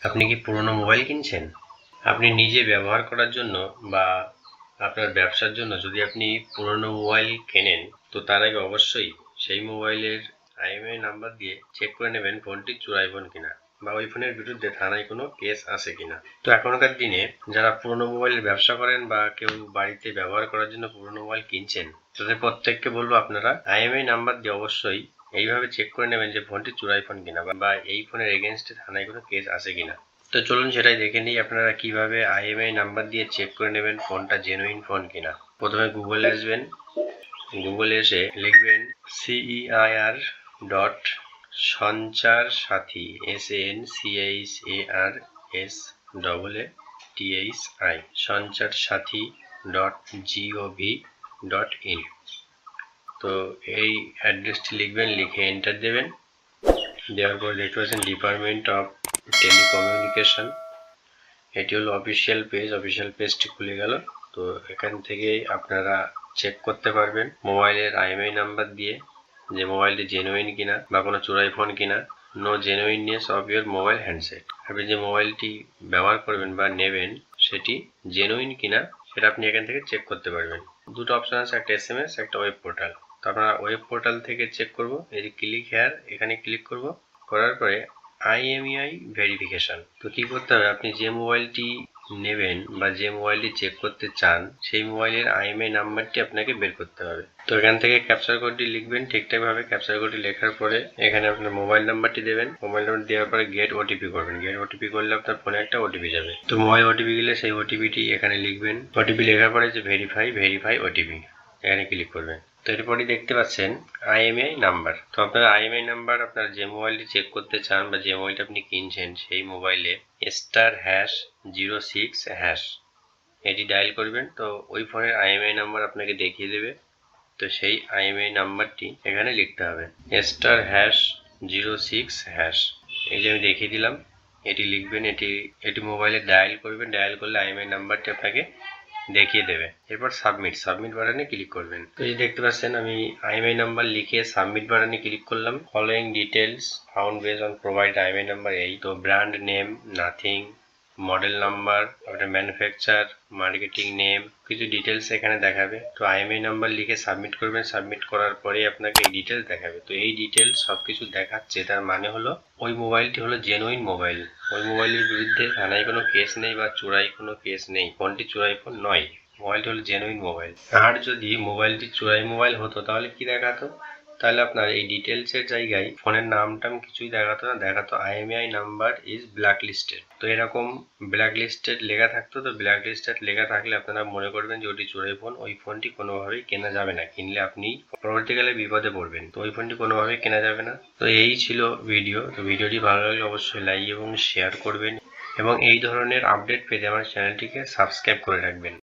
আপনি কি পুরনো মোবাইল কিনছেন? আপনি নিজে ব্যবহার করার জন্য বা আপনার ব্যবসার জন্য যদি আপনি পুরনো মোবাইল কেনেন, তো তার আগে অবশ্যই সেই মোবাইলের IMEI নাম্বার দিয়ে চেক করে নেবেন ফোনটি চোরাই ফোন কিনা, বা ওই ফোনের বিরুদ্ধে থানায় কোনো কেস আছে কিনা। তো এখনকার দিনে যারা পুরনো মোবাইলের ব্যবসা করেন বা কেউ বাড়িতে ব্যবহার করার জন্য পুরনো মোবাইল কিনছেন, তাদের প্রত্যেককে বলবো আপনারা IMEI নাম্বার দিয়ে অবশ্যই এইভাবে চেক করে নেবেন যে ফোনটি চোরাই ফোন কিনা, বা এই ফোনের এগেনস্টে থানায় কোনো কেস আছে কিনা। তো চলুন সেটাই দেখে নিই আপনারা কিভাবে IMEI নাম্বার দিয়ে চেক করে নেবেন ফোনটা জেনুইন ফোন কিনা। প্রথমে গুগলে আসবেন, গুগলে এসে লিখবেন CEIR ডট সঞ্চার সাথী SANCHARSARSAATHI সঞ্চার সাথী .gov.in। তো এই অ্যাড্রেসটি লিখবেন, লিখে এন্টার দেবেন। দেওয়ার পর দেখতে পাচ্ছেন ডিপার্টমেন্ট অফ টেলিকমিউনিকেশন, এটি হলো অফিসিয়াল পেজটি খুলে গেল। তো এখান থেকে আপনারা চেক করতে পারবেন মোবাইলের IMEI নাম্বার দিয়ে যে মোবাইলটি জেনুইন কিনা বা কোনো চোরাই ফোন কিনা। Know genuineness of your mobile handset, আপনি যে মোবাইলটি ব্যবহার করবেন বা নেবেন সেটি জেনুইন কিনা সেটা আপনি এখান থেকে চেক করতে পারবেন। দুটো অপশন আছে, একটা SMS, একটা ওয়েব পোর্টাল। তো আমরা ওয়েব পোর্টাল থেকে চেক করব। এই যে ক্লিক হেয়ার, এখানে ক্লিক করব। করার পরে IMEI ভেরিফিকেশন। তো কি করতে হবে, আপনি যে মোবাইলটি নেবেন বা যে মোবাইলটি চেক করতে চান সেই মোবাইলের IMEI নাম্বারটি আপনাকে বের করতে হবে। তো এখান থেকে ক্যাপচার কোডটি লিখবেন ঠিকঠাক ভাবে। ক্যাপচার কোডটি লেখার পরে এখানে আপনার মোবাইল নাম্বারটি দেবেন। মোবাইল নাম্বার দেওয়ার পরে গেট OTP করবেন। গেট OTP করলে আপনার ফোনে একটা OTP যাবে। তো মোবাইল OTP গেলে সেই OTPটি এখানে লিখবেন। OTP লেখার পরে যে ভেরিফাই OTP, এখানে ক্লিক করবেন। তো এরপরই দেখতে পাচ্ছেন IMEI নাম্বার। তো আপনার IMEI নাম্বার আপনার যে মোবাইলটি চেক করতে চান বা যে মোবাইলটা আপনি কিনছেন সেই মোবাইলে *#06# এটি ডায়াল করবেন। তো ওই ফোনের IMEI নাম্বার আপনাকে দেখিয়ে দেবে। তো সেই IMEI নাম্বারটি এখানে লিখতে হবে, *#06#। এই যে আমি দেখিয়ে দিলাম, এটি লিখবেন। এটি মোবাইলে ডায়াল করবেন। ডায়াল করলে IMEI নাম্বারটি আপনাকে দেখিয়ে দেবে। এরপর সাবমিট বাটনে ক্লিক করবেন। তো এই দেখতে পাচ্ছেন আমি IMEI নাম্বার লিখে সাবমিট বাটনে ক্লিক করলাম। Following details found based on provide IMEI number. এই তো brand name nothing, model number, আপনার ম্যানুফ্যাকচার, মার্কেটিং নেম, কিছু ডিটেলস এখানে দেখাবে। তো IMEI নাম্বার লিখে সাবমিট করবেন। সাবমিট করার পরে আপনাকে এই ডিটেলস দেখাবে। তো এই ডিটেলস সবকিছু দেখাচ্ছে, তার মানে হলো ওই মোবাইলটি হলো জেনুইন মোবাইল। ওই মোবাইলের বিরুদ্ধে থানায় কোনো কেস নেই বা চোরাই কোনো কেস নেই। ফোনটি চোরাই ফোন নয়, মোবাইলটি হলো জেনুইন মোবাইল। আর যদি মোবাইলটি চোরাই মোবাইল হতো তাহলে কি দেখাতো, তাহলে আপনার এই ডিটেলসের জায়গায় ফোনের নামটাম কিছুই দেখাতো না, দেখাতো IMEI number is black listed. তো এরকম ব্ল্যাক লিস্টেড লেখা থাকতো। তো ব্ল্যাক লিস্টেড লেখা থাকলে আপনারা মনে করবেন যে ওটি চোরাই ফোন, ওই ফোনটি কোনোভাবেই কেনা যাবে না। কিনলে আপনি পরবর্তীকালে বিপদে পড়বেন। তো ওই ফোনটি কোনোভাবেই কেনা যাবে না। তো এই ছিল ভিডিও। তো ভিডিওটি ভালো লাগলে অবশ্যই লাইক এবং শেয়ার করবেন, এবং এই ধরনের আপডেট পেতে আমার চ্যানেলটিকে সাবস্ক্রাইব করে রাখবেন।